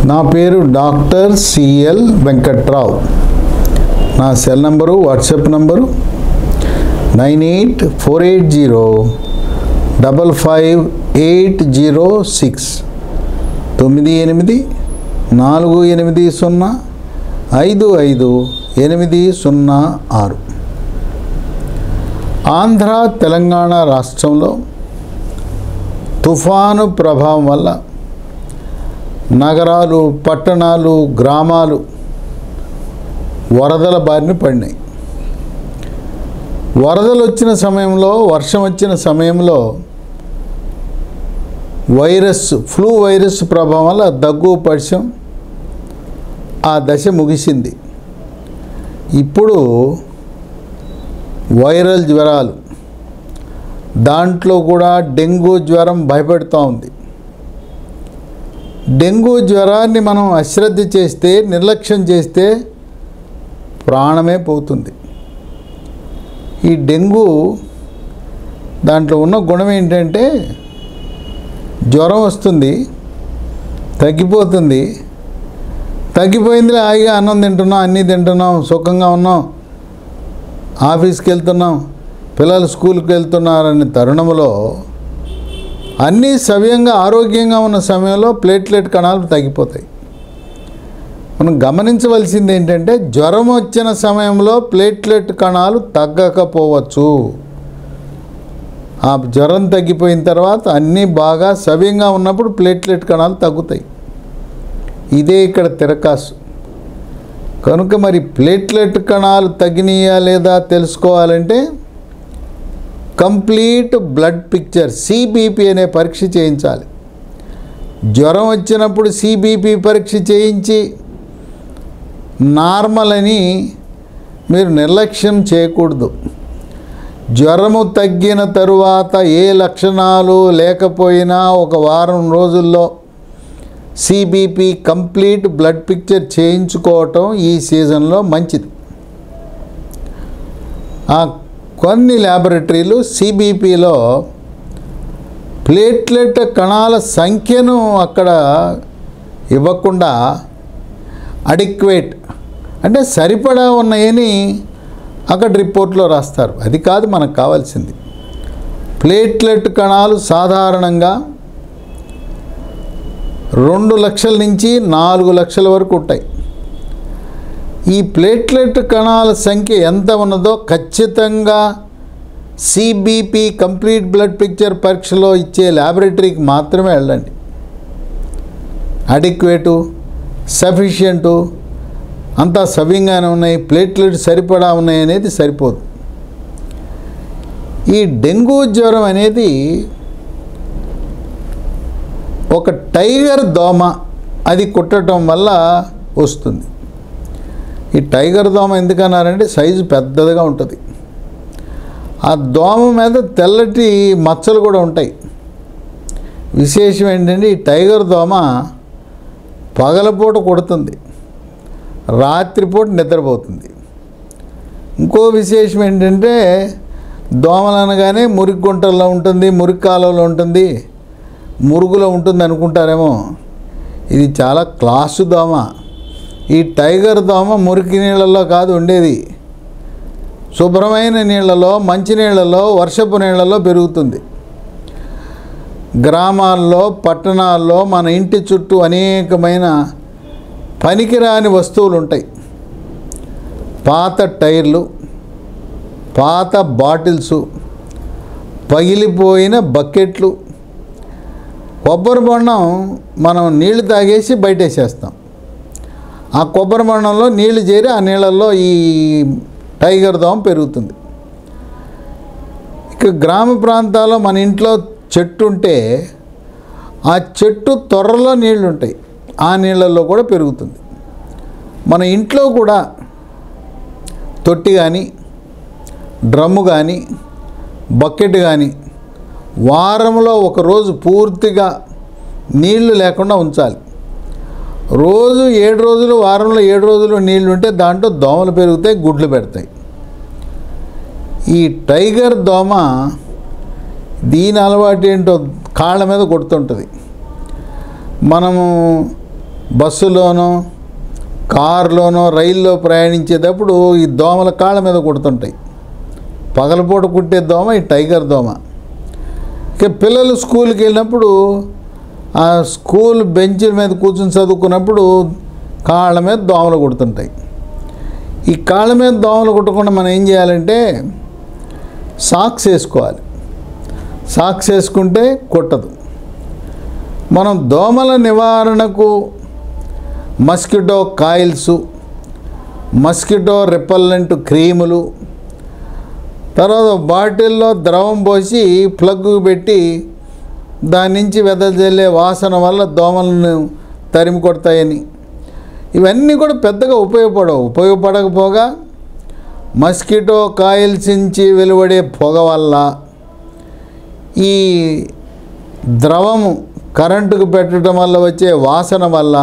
నా పేరు doctor CL Venkatrao. నా cell number, WhatsApp number 9848055806 9848055806. Andhra Telangana రాష్ట్రంలో తుఫాను ప్రభావం వల్ల నగరాలు, పట్టణాలు, గ్రామాలు వరదల బారిన పడినాయి. వరదలు వచ్చిన సమయంలో, వర్షం వచ్చిన సమయంలో ఫ్లూ వైరస్ ప్రభావం వల్ల దగ్గు, పడిశం ఆ దశ ముగిసింది. ఇప్పుడు వైరల్ జ్వరాలు, దాంట్లో కూడా డెంగ్యూ జ్వరం భయపెడుతూ ఉంది. డెంగ్యూ జ్వరాన్ని మనం అశ్రద్ధ చేస్తే, నిర్లక్ష్యం చేస్తే ప్రాణమే పోతుంది. ఈ డెంగ్యూ దాంట్లో ఉన్న గుణం ఏంటంటే జ్వరం వస్తుంది, తగ్గిపోయిందిలే, హాయిగా అన్నం తింటున్నాం, అన్నీ తింటున్నాం, సుఖంగా ఉన్నాం, ఆఫీస్కి వెళ్తున్నాం, పిల్లలు స్కూల్కి వెళ్తున్నారనే తరుణంలో, అన్నీ సవ్యంగా ఆరోగ్యంగా ఉన్న సమయంలో ప్లేట్లెట్ కణాలు తగ్గిపోతాయి. మనం గమనించవలసింది ఏంటంటే జ్వరం వచ్చిన సమయంలో ప్లేట్లెట్ కణాలు తగ్గకపోవచ్చు. ఆ జ్వరం తగ్గిపోయిన తర్వాత అన్నీ బాగా సవ్యంగా ఉన్నప్పుడు ప్లేట్లెట్ కణాలు తగ్గుతాయి. ఇదే ఇక్కడ తిరకాసు. కనుక మరి ప్లేట్లెట్ కణాలు తగ్గినాయా లేదా తెలుసుకోవాలంటే కంప్లీట్ బ్లడ్ పిక్చర్, సిబిపి అనే పరీక్ష చేయించాలి. జ్వరం వచ్చినప్పుడు సిబిపి పరీక్ష చేయించి నార్మల్ అని మీరు నిర్లక్ష్యం చేయకూడదు. జ్వరము తగ్గిన తరువాత ఏ లక్షణాలు లేకపోయినా ఒక వారం రోజుల్లో సిబిపి కంప్లీట్ బ్లడ్ పిక్చర్ చేయించుకోవటం ఈ సీజన్లో మంచిది. కొన్ని ల్యాబొరేటరీలు సిబిపిలో ప్లేట్లెట్ కణాల సంఖ్యను అక్కడ ఇవ్వకుండా అడిక్వేట్ అంటే సరిపడా ఉన్నాయని అక్కడ రిపోర్ట్లో రాస్తారు. అది కాదు మనకు కావాల్సింది. ప్లేట్లెట్ కణాలు సాధారణంగా 2 లక్షల నుంచి 4 లక్షల వరకు ఉంటాయి. ఈ ప్లేట్లెట్ కణాల సంఖ్య ఎంత ఉన్నదో ఖచ్చితంగా సిబిపి కంప్లీట్ బ్లడ్ పిక్చర్ పరీక్షలో ఇచ్చే ల్యాబొరేటరీకి మాత్రమే వెళ్ళండి. అడిక్వేటు, సఫిషియంటు, అంతా సవ్యంగానే ఉన్నాయి, ప్లేట్లెట్ సరిపడా ఉన్నాయి అనేది సరిపోదు. ఈ డెంగ్యూ జ్వరం అనేది ఒక టైగర్ దోమ అది కుట్టడం వల్ల వస్తుంది. ఈ టైగర్ దోమ ఎందుకన్నారంటే సైజు పెద్దదిగా ఉంటుంది. ఆ దోమ మీద తెల్లటి మచ్చలు కూడా ఉంటాయి. విశేషం ఏంటంటే ఈ టైగర్ దోమ పగలపూట కుడుతుంది, రాత్రిపూట నిద్రపోతుంది. ఇంకో విశేషం ఏంటంటే దోమలు అనగానే మురికి గుంటల్లో ఉంటుంది, మురికి కాలువలో ఉంటుంది, మురుగులో ఉంటుంది అనుకుంటారేమో. ఇది చాలా క్లాసు దోమ. ఈ టైగర్ దోమ మురికి నీళ్ళల్లో కాదు ఉండేది, శుభ్రమైన నీళ్ళలో, మంచినీళ్ళలో, వర్షపు నీళ్ళలో పెరుగుతుంది. గ్రామాల్లో, పట్టణాల్లో మన ఇంటి చుట్టూ అనేకమైన పనికిరాని వస్తువులు ఉంటాయి. పాత టైర్లు, పాత బాటిల్సు, పగిలిపోయిన బకెట్లు, కొబ్బరి బొండం మనం నీళ్లు తాగేసి బయటేసేస్తాం. ఆ కొబ్బరి బొండంలో నీళ్లు చేరి ఆ నీళ్ళల్లో ఈ టైగర్ దోమ పెరుగుతుంది. ఇక గ్రామ ప్రాంతాల్లో మన ఇంట్లో చెట్టు ఉంటే ఆ చెట్టు తొర్రలో నీళ్లు ఉంటాయి, ఆ నీళ్ళల్లో కూడా పెరుగుతుంది. మన ఇంట్లో కూడా తొట్టి కానీ, డ్రమ్ము కానీ, బకెట్ కానీ వారంలో ఒకరోజు పూర్తిగా నీళ్లు లేకుండా ఉంచాలి. రోజు 7 రోజులు, వారంలో 7 రోజులు నీళ్లు ఉంటే దాంట్లో దోమలు పెరుగుతాయి, గుడ్లు పెడతాయి. ఈ టైగర్ దోమ దీని అలవాటు ఏంటో కాళ్ళ మీద కొడుతుంటుంది. మనము బస్సులోనో కారులోనో రైల్లో ప్రయాణించేటప్పుడు ఈ దోమల కాళ్ళ మీద కుడుతుంటాయి. పగలపూట కుట్టే దోమ ఈ టైగర్ దోమ. ఇక పిల్లలు స్కూల్కి వెళ్ళినప్పుడు ఆ స్కూల్ బెంచ్ మీద కూర్చొని చదువుకున్నప్పుడు కాళ్ళ మీద దోమలు కుడుతుంటాయి. ఈ కాళ్ళ మీద దోమలు కుట్టకుండా మనం ఏం చేయాలంటే సాక్స్ వేసుకోవాలి. సాక్స్ వేసుకుంటే కుట్టదు. మనం దోమల నివారణకు మస్కిటో కాయిల్స్, మస్కిటో రిపల్లెంట్ క్రీములు, తర్వాత బాటిల్లో ద్రవం పోసి ప్లగ్ పెట్టి దాని నుంచి వెదజల్లే వాసన వల్ల దోమలను తరిమి కొడతాయని, ఇవన్నీ కూడా పెద్దగా ఉపయోగపడకపోగా మస్కిటో కాయిల్స్ నుంచి వెలువడే పొగ వల్ల ఈ ద్రవము కరెంటుకు పెట్టడం వల్ల వచ్చే వాసన వల్ల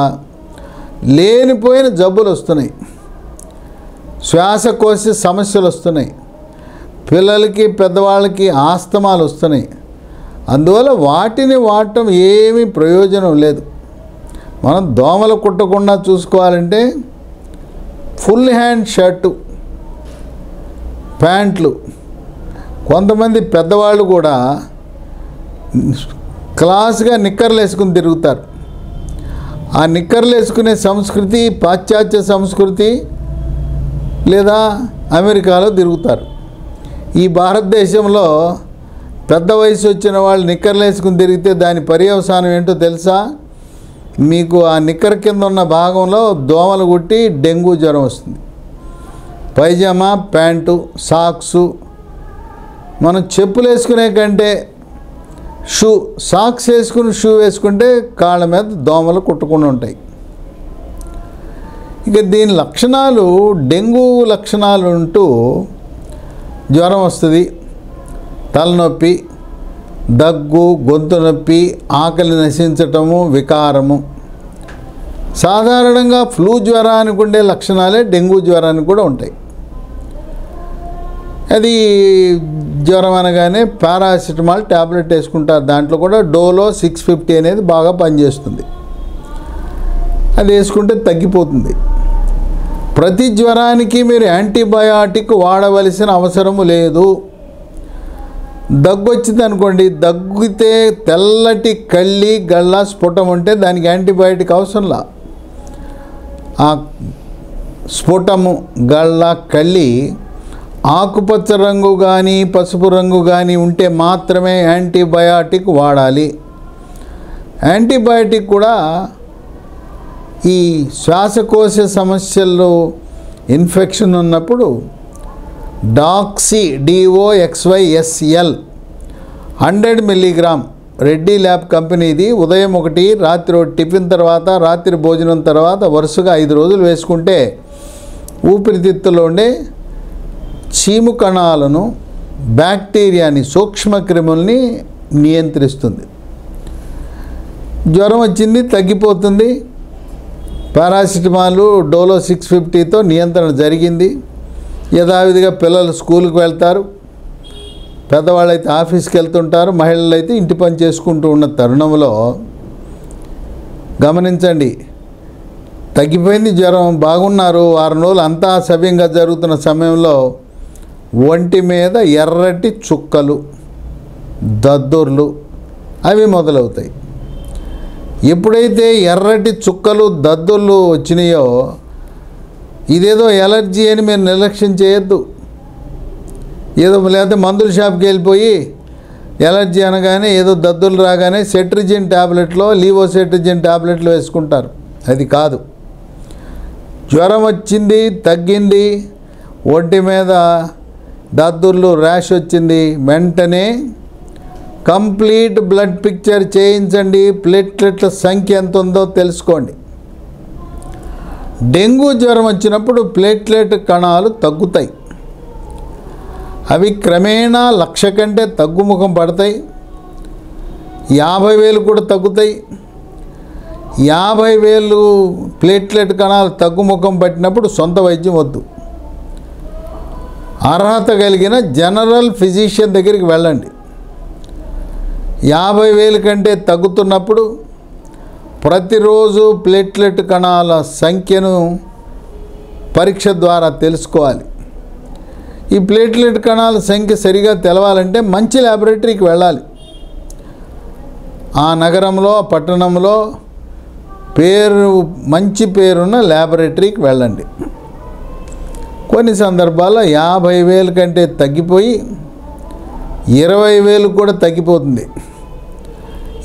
లేనిపోయిన జబ్బులు వస్తున్నాయి, శ్వాసకోశ సమస్యలు వస్తున్నాయి, పిల్లలకి పెద్దవాళ్ళకి ఆస్తమాలు వస్తున్నాయి. అందువల్ల వాటిని వాడటం ఏమీ ప్రయోజనం లేదు. మనం దోమలు కుట్టకుండా చూసుకోవాలంటే ఫుల్ హ్యాండ్ షర్టు, ప్యాంట్లు, కొంతమంది పెద్దవాళ్ళు కూడా క్లాస్గా నిక్కర్లు వేసుకుని తిరుగుతారు. ఆ నిక్కర్లు వేసుకునే సంస్కృతి పాశ్చాత్య సంస్కృతి, లేదా అమెరికాలో తిరుగుతారు. ఈ భారతదేశంలో పెద్ద వయసు వచ్చిన వాళ్ళు నిక్కర్లు వేసుకుని తిరిగితే దాని పర్యవసానం ఏంటో తెలుసా? మీకు ఆ నిక్కర్ కింద ఉన్న భాగంలో దోమలు కుట్టి డెంగ్యూ జ్వరం వస్తుంది. పైజామా, ప్యాంటు, సాక్సు, మనం చెప్పులు వేసుకునే కంటే సాక్స్ వేసుకుని షూ వేసుకుంటే కాళ్ళ మీద దోమలు కుట్టకుండా ఉంటాయి. ఇక దీని లక్షణాలు డెంగ్యూ లక్షణాలు ఉంటూ జ్వరం వస్తుంది, తలనొప్పి, దగ్గు, గొంతు నొప్పి, ఆకలి నశించటము, వికారము. సాధారణంగా ఫ్లూ జ్వరానికి ఉండే లక్షణాలే డెంగ్యూ జ్వరానికి కూడా ఉంటాయి. అది జ్వరం అనగానే పారాసిటమాల్ ట్యాబ్లెట్ వేసుకుంటారు. దాంట్లో కూడా డోలో 650 అనేది బాగా పనిచేస్తుంది. అది వేసుకుంటే తగ్గిపోతుంది. ప్రతి జ్వరానికి మీరు యాంటీబయాటిక్ వాడవలసిన అవసరము లేదు. దగ్గు వచ్చింది అనుకోండి, దగ్గితే తెల్లటి కళ్ళి గళ్ళ స్ఫుటం ఉంటే దానికి యాంటీబయాటిక్ అవసరంలా. ఆ స్ఫుటము, గళ్ళ, కళ్ళి ఆకుపచ్చ రంగు కానీ పసుపు రంగు కానీ ఉంటే మాత్రమే యాంటీబయాటిక్ వాడాలి. యాంటీబయాటిక్ కూడా ఈ శ్వాసకోశ సమస్యల్లో ఇన్ఫెక్షన్ ఉన్నప్పుడు doxy DOXYSL 100 mg Reddy lab కంపెనీది ఉదయం 1, రాత్రి 1 టిఫిన్ తర్వాత, రాత్రి భోజనం తర్వాత వరుసగా 5 రోజులు వేసుకుంటే ఊపిరితిత్తులో ఉండే చీము కణాలను, బ్యాక్టీరియాని, సూక్ష్మక్రిముల్ని నియంత్రిస్తుంది. జ్వరం వచ్చింది, తగ్గిపోతుంది. పారాసిటమాల్, డోలో 650తో నియంత్రణ జరిగింది. యథావిధిగా పిల్లలు స్కూల్కి వెళ్తారు, పెద్దవాళ్ళు అయితే ఆఫీస్కి వెళ్తుంటారు, మహిళలు అయితే ఇంటి పని చేసుకుంటూ ఉన్న తరుణంలో గమనించండి, తగ్గిపోయింది జ్వరం, బాగున్నారు, 6 రోజులు అంతా సవ్యంగా జరుగుతున్న సమయంలో ఒంటి మీద ఎర్రటి చుక్కలు, దద్దుర్లు అవి మొదలవుతాయి. ఎప్పుడైతే ఎర్రటి చుక్కలు, దద్దుర్లు వచ్చినాయో ఇదేదో ఎలర్జీ అని మీరు నిర్లక్ష్యం చేయొద్దు. ఏదో లేకపోతే మందుల షాప్కి వెళ్ళిపోయి ఎలర్జీ అనగానే ఏదో దద్దులు రాగానే సెట్రిజిన్ ట్యాబ్లెట్లో, లీవోసెట్రిజిన్ ట్యాబ్లెట్లు వేసుకుంటారు. అది కాదు. జ్వరం వచ్చింది, తగ్గింది, ఒంటి మీద దద్దుర్లు, ర్యాష్ వచ్చింది, వెంటనే కంప్లీట్ బ్లడ్ పిక్చర్ చేయించండి. ప్లేట్లెట్ల సంఖ్య ఎంత ఉందో తెలుసుకోండి. డెంగ్యూ జ్వరం వచ్చినప్పుడు ప్లేట్లెట్ కణాలు తగ్గుతాయి. అవి క్రమేణా 1,00,000 కంటే తగ్గుముఖం పడతాయి. 50,000 కూడా తగ్గుతాయి. 50,000 ప్లేట్లెట్ కణాలు తగ్గుముఖం పట్టినప్పుడు సొంత వైద్యం వద్దు. అర్హత కలిగిన జనరల్ ఫిజిషియన్ దగ్గరికి వెళ్ళండి. 50,000 కంటే తగ్గుతున్నప్పుడు ప్రతిరోజు ప్లేట్లెట్ కణాల సంఖ్యను పరీక్ష ద్వారా తెలుసుకోవాలి. ఈ ప్లేట్లెట్ కణాల సంఖ్య సరిగా తెలవాలంటే మంచి ల్యాబొరేటరీకి వెళ్ళాలి. ఆ నగరంలో, పట్టణంలో మంచి పేరున్న ల్యాబొరేటరీకి వెళ్ళండి. కొన్ని సందర్భాల్లో 50,000 కంటే తగ్గిపోయి 20,000 కూడా తగ్గిపోతుంది.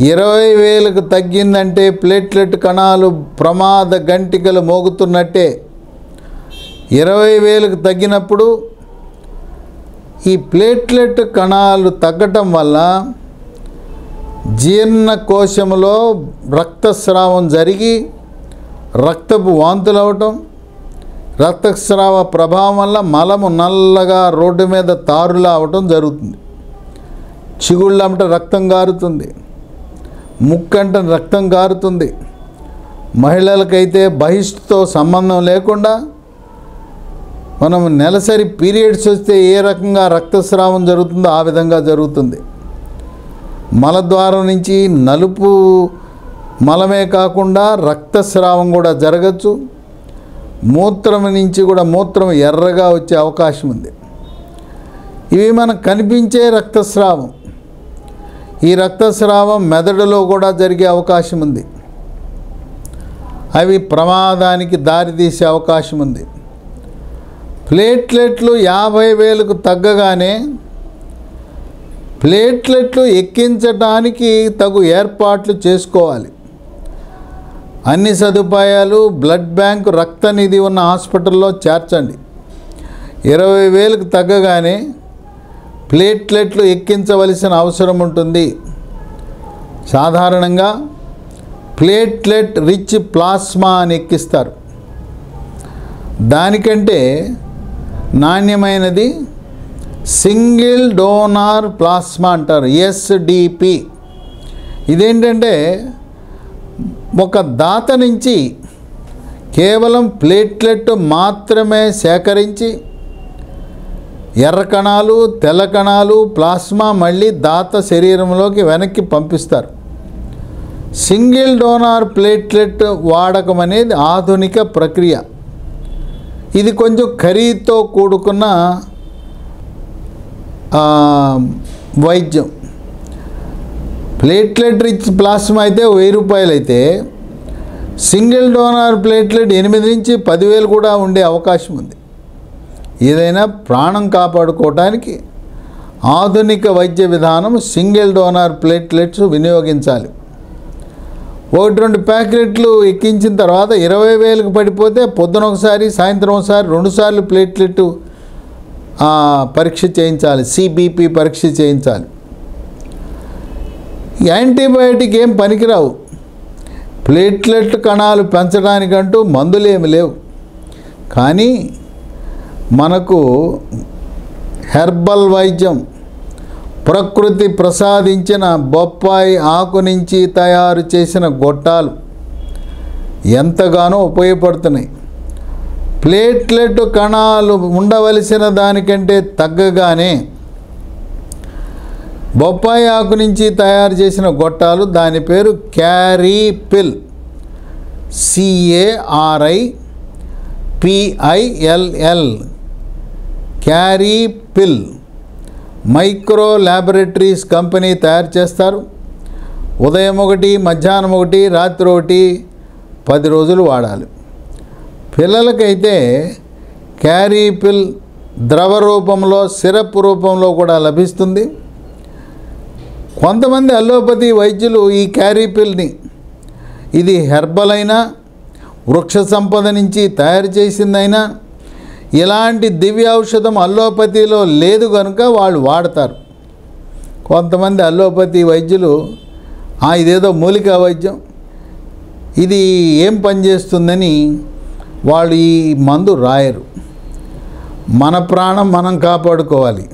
20,000కు తగ్గిందంటే ప్లేట్లెట్ కణాలు ప్రమాద గంటికలు మోగుతున్నట్టే. 20,000కు తగ్గినప్పుడు ఈ ప్లేట్లెట్ కణాలు తగ్గటం వల్ల జీర్ణకోశంలో రక్తస్రావం జరిగి రక్తపు వాంతులు అవటం, రక్తస్రావ ప్రభావం వల్ల మలము నల్లగా రోడ్డు మీద తారులా అవటం జరుగుతుంది. చిగుళ్ళంట రక్తం గారుతుంది, ముక్కంట రక్తం గారుతుంది. మహిళలకైతే బహిష్టుతో సంబంధం లేకుండా మనం నెలసరి పీరియడ్స్ వస్తే ఏ రకంగా రక్తస్రావం జరుగుతుందో ఆ విధంగా జరుగుతుంది. మలద్వారం నుంచి నలుపు మలమే కాకుండా రక్తస్రావం కూడా జరగచ్చు. మూత్రం నుంచి కూడా మూత్రం ఎర్రగా వచ్చే అవకాశం ఉంది. ఇవి మనకు కనిపించే రక్తస్రావం. ఈ రక్తస్రావం మెదడులో కూడా జరిగే అవకాశం ఉంది. అవి ప్రమాదానికి దారితీసే అవకాశం ఉంది. ప్లేట్లెట్లు 50,000కు తగ్గగానే ప్లేట్లెట్లు ఎక్కించడానికి తగు ఏర్పాట్లు చేసుకోవాలి. అన్ని సదుపాయాలు బ్లడ్ బ్యాంకు రక్త నిధి ఉన్న హాస్పిటల్లో చేర్చండి. 20,000కు తగ్గగానే ప్లేట్లెట్లు ఎక్కించవలసిన అవసరం ఉంటుంది. సాధారణంగా ప్లేట్లెట్ రిచ్ ప్లాస్మా అని ఎక్కిస్తారు. దానికంటే నాణ్యమైనది సింగిల్ డోనార్ ప్లాస్మా అంటారు, SDP. ఇదేంటంటే ఒక దాత నుంచి కేవలం ప్లేట్లెట్ మాత్రమే సేకరించి ఎర్ర కణాలు, తెల్ల కణాలు, ప్లాస్మా మళ్ళీ దాత శరీరంలోకి వెనక్కి పంపిస్తారు. సింగిల్ డోనార్ ప్లేట్లెట్ వాడకం అనేది ఆధునిక ప్రక్రియ. ఇది కొంచెం ఖరీదుతో కూడుకున్న వైద్యం. ప్లేట్లెట్ రిచ్ ప్లాస్మా అయితే 1000 రూపాయలు అయితే సింగిల్ డోనార్ ప్లేట్లెట్ 8 నుంచి 10,000 కూడా ఉండే అవకాశం ఉంది. ఏదైనా ప్రాణం కాపాడుకోవటానికి ఆధునిక వైద్య విధానం సింగిల్ డోనార్ ప్లేట్లెట్స్ వినియోగించాలి. 1-2 ప్యాకెట్లు ఎక్కించిన తర్వాత 20,000కు పడిపోతే పొద్దున ఒకసారి, సాయంత్రం ఒకసారి, 2 సార్లు ప్లేట్లెట్ పరీక్ష చేయించాలి. CBP పరీక్ష చేయించాలి. యాంటీబయాటిక్ ఏం పనికిరావు. ప్లేట్లెట్ కణాలు పెంచడానికంటూ మందులేమి లేవు. కానీ మనకు హెర్బల్ వైద్యం, ప్రకృతి ప్రసాదించిన బొప్పాయి ఆకు నుంచి తయారు చేసిన గొట్టాలు ఎంతగానో ఉపయోగపడుతున్నాయి. ప్లేట్లెట్ కణాలు ఉండవలసిన దానికంటే తగ్గగానే బొప్పాయి ఆకు నుంచి తయారు చేసిన గొట్టాలు, దాని పేరు క్యారీపిల్, CARIPILL, క్యారీపిల్ మైక్రో ల్యాబొరేటరీస్ కంపెనీ తయారు చేస్తారు. ఉదయం 1, మధ్యాహ్నం 1, రాత్రి 1, 10 రోజులు వాడాలి. పిల్లలకైతే క్యారీపిల్ ద్రవ రూపంలో, సిరప్ రూపంలో కూడా లభిస్తుంది. కొంతమంది అలోపతి వైద్యులు ఈ క్యారీపిల్ని, ఇది హెర్బల్ అయినా, వృక్ష సంపద నుంచి తయారు చేసిందైనా, ఇలాంటి దివ్య ఔషధం అల్లోపతిలో లేదు కనుక వాళ్ళు వాడతారు. కొంతమంది అల్లోపతి వైద్యులు ఇదేదో మూలికా వైద్యం, ఇది ఏం పనిచేస్తుందని వాళ్ళు ఈ మందు రాయరు. మన ప్రాణం మనం కాపాడుకోవాలి.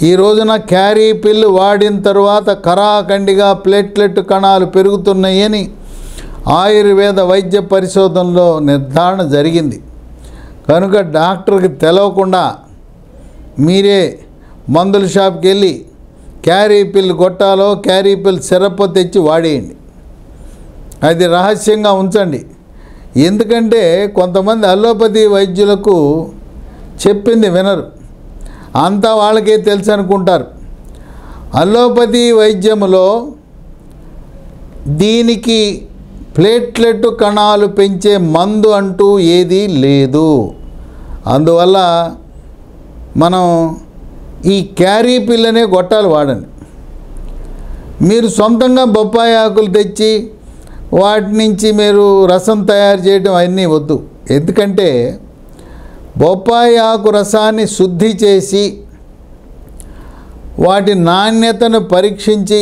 ఈ రోజున క్యారీపిల్ వాడిన తర్వాత కరాఖండిగా ప్లేట్లెట్ కణాలు పెరుగుతున్నాయని ఆయుర్వేద వైద్య పరిశోధనలో నిర్ధారణ జరిగింది. కనుక డాక్టర్కి తెలవకుండా మీరే మందుల షాప్కి వెళ్ళి క్యారీపిల్ గొట్టాలో క్యారీపిల్ సిరప్ తెచ్చి వాడేయండి. అది రహస్యంగా ఉంచండి. ఎందుకంటే కొంతమంది అల్లోపతి వైద్యులకు చెప్పింది వినరు, అంతా వాళ్ళకే తెలుసు అనుకుంటారు. అల్లోపతి వైద్యములో దీనికి ప్లేట్లెట్ కణాలు పెంచే మందు అంటూ ఏదీ లేదు. అందువల్ల మనం ఈ క్యారీ పిల్లనే గొట్టాలు వాడండి. మీరు సొంతంగా బొప్పాయి ఆకులు తెచ్చి వాటి నుంచి మీరు రసం తయారు చేయడం అవన్నీ వద్దు. ఎందుకంటే బొప్పాయి ఆకు రసాన్ని శుద్ధి చేసి వాటి నాణ్యతను పరీక్షించి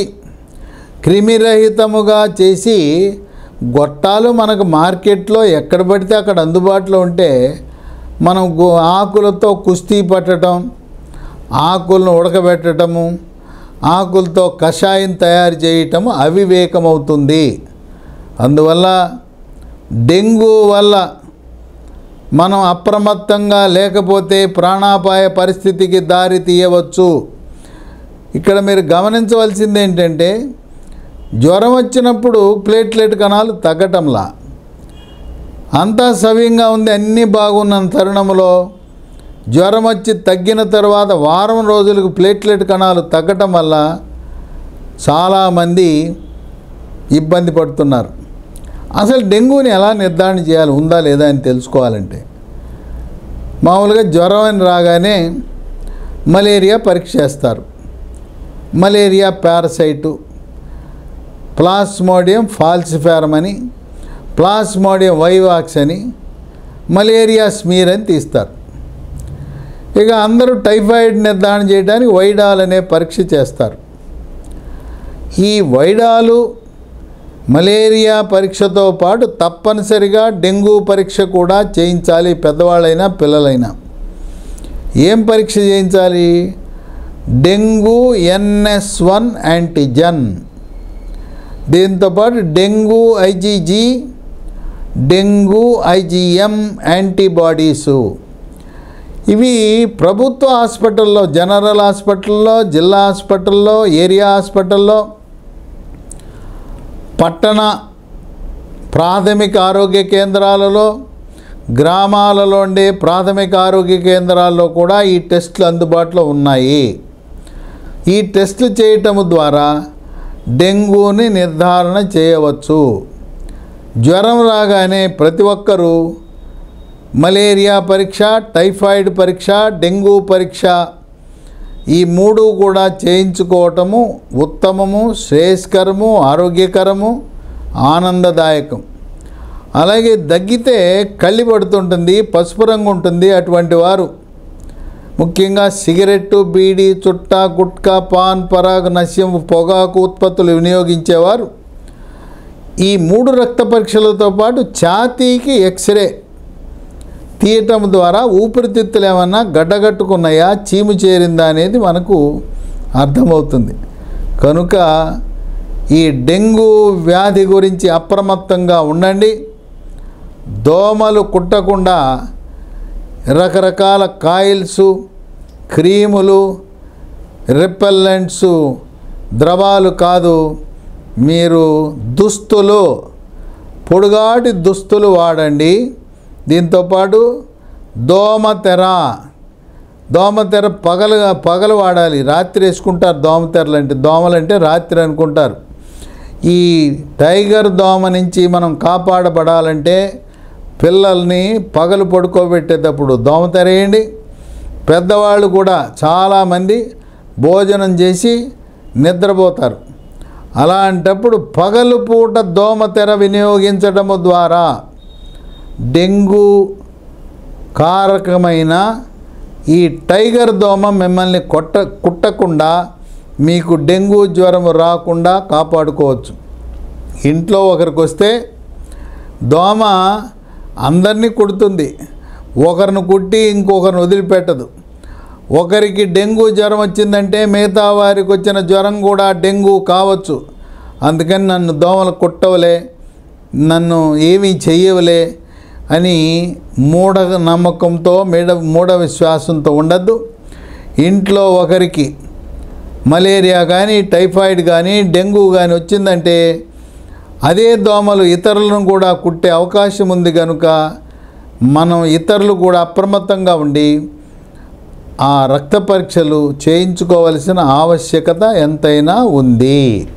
క్రిమిరహితముగా చేసి గొట్టాలు మనకు మార్కెట్లో ఎక్కడ పడితే అక్కడ అందుబాటులో ఉంటే మనం ఆకులతో కుస్తీ పట్టడం, ఆకులను ఉడకబెట్టడము, ఆకులతో కషాయం తయారు చేయటము అవివేకమవుతుంది. అందువల్ల డెంగ్యూ వల్ల మనం అప్రమత్తంగా లేకపోతే ప్రాణాపాయ పరిస్థితికి దారి తీయవచ్చు. ఇక్కడ మీరు గమనించవలసింది ఏంటంటే జ్వరం వచ్చినప్పుడు ప్లేట్లెట్ కణాలు తగ్గటంలా, అంతా సవ్యంగా ఉంది, అన్నీ బాగున్న తరుణంలో జ్వరం వచ్చి తగ్గిన తర్వాత వారం రోజులకు ప్లేట్లెట్ కణాలు తగ్గటం వల్ల చాలామంది ఇబ్బంది పడుతున్నారు. అసలు డెంగ్యూని ఎలా నిర్ధారణ చేయాలి, ఉందా లేదా అని తెలుసుకోవాలంటే మామూలుగా జ్వరం అని రాగానే మలేరియా పరీక్ష చేస్తారు. మలేరియా పారసైటు, ప్లాస్మోడియం ఫాల్సిఫారం అని, ప్లాస్మోడియం వైవాక్స్ అని, మలేరియా స్మీర్ అని తీస్తారు. ఇక అందరూ టైఫాయిడ్ నిర్ధారణ చేయడానికి వైడాల్ అనే పరీక్ష చేస్తారు. ఈ వైడాలు మలేరియా పరీక్షతో పాటు తప్పనిసరిగా డెంగ్యూ పరీక్ష కూడా చేయించాలి, పెద్దవాళ్ళైనా పిల్లలైనా. ఏం పరీక్ష చేయించాలి? డెంగ్యూ NS1 యాంటీజన్, దీంతోపాటు dengue IgG, dengue IgM antibodies. ఇవి ప్రభుత్వ హాస్పిటల్లో, జనరల్ హాస్పిటల్లో, జిల్లా హాస్పిటల్లో, ఏరియా హాస్పిటల్లో, పట్టణ ప్రాథమిక ఆరోగ్య కేంద్రాలలో, గ్రామాలలో ఉండే ప్రాథమిక ఆరోగ్య కేంద్రాల్లో కూడా ఈ టెస్టులు అందుబాటులో ఉన్నాయి. ఈ టెస్టులు చేయటం ద్వారా డెంగ్యూని నిర్ధారణ చేయవచ్చు. జ్వరం రాగానే ప్రతి ఒక్కరూ మలేరియా పరీక్ష, టైఫాయిడ్ పరీక్ష, డెంగ్యూ పరీక్ష ఈ మూడు కూడా చేయించుకోవటము ఉత్తమము, శ్రేయస్కరము, ఆరోగ్యకరము, ఆనందదాయకం. అలాగే దగ్గితే కళ్ళి పడుతుంటుంది, పసుపు రంగు ఉంటుంది. అటువంటి వారు ముఖ్యంగా సిగరెట్టు, బీడీ, చుట్టా, గుట్కా, పాన్ పరాగ్, నస్యం, పొగాకు ఉత్పత్తులు వినియోగించేవారు ఈ 3 రక్త పరీక్షలతో పాటు ఛాతీకి ఎక్స్రే తీయటం ద్వారా ఊపిరితిత్తులు ఏమన్నా గడ్డగట్టుకున్నాయా, చీము చేరిందా అనేది మనకు అర్థమవుతుంది. కనుక ఈ డెంగ్యూ వ్యాధి గురించి అప్రమత్తంగా ఉండండి. దోమలు కుట్టకుండా రకరకాల కాయిల్సు, క్రీములు, రిపెల్లెంట్సు, ద్రవాలు కాదు, మీరు దుస్తులు, పొడుగాటి దుస్తులు వాడండి. దీంతోపాటు దోమతెర పగలు వాడాలి. రాత్రి వేసుకుంటారు దోమతెరలు అంటే, దోమలంటే రాత్రి అనుకుంటారు. ఈ టైగర్ దోమ నుంచి మనం కాపాడబడాలంటే పిల్లల్ని పగలు పడుకోబెట్టేటప్పుడు దోమతెర వేయండి. పెద్దవాళ్ళు కూడా చాలామంది భోజనం చేసి నిద్రపోతారు. అలాంటప్పుడు పగలు పూట దోమతెర వినియోగించడము ద్వారా డెంగ్యూ కారకమైన ఈ టైగర్ దోమ మిమ్మల్ని కుట్టకుండా మీకు డెంగ్యూ జ్వరం రాకుండా కాపాడుకోవచ్చు. ఇంట్లో ఒకరికి వస్తే దోమ అందరినీ కుడుతుంది, ఒకరిని కుట్టి ఇంకొకరిని వదిలిపెట్టదు. ఒకరికి డెంగ్యూ జ్వరం వచ్చిందంటే మిగతా వారికి వచ్చిన జ్వరం కూడా డెంగ్యూ కావచ్చు. అందుకని నన్ను దోమలు కుట్టవలే, నన్ను ఏమీ చెయ్యవలే అని మూఢ నమ్మకంతో మూఢ విశ్వాసంతో ఉండద్దు. ఇంట్లో ఒకరికి మలేరియా కానీ, టైఫాయిడ్ కానీ, డెంగ్యూ కానీ వచ్చిందంటే అదే దోమలు ఇతరులను కూడా కుట్టే అవకాశం ఉంది కనుక మనం ఇతరులు కూడా అప్రమత్తంగా ఉండి ఆ రక్త పరీక్షలు చేయించుకోవలసిన ఆవశ్యకత ఎంతైనా ఉంది.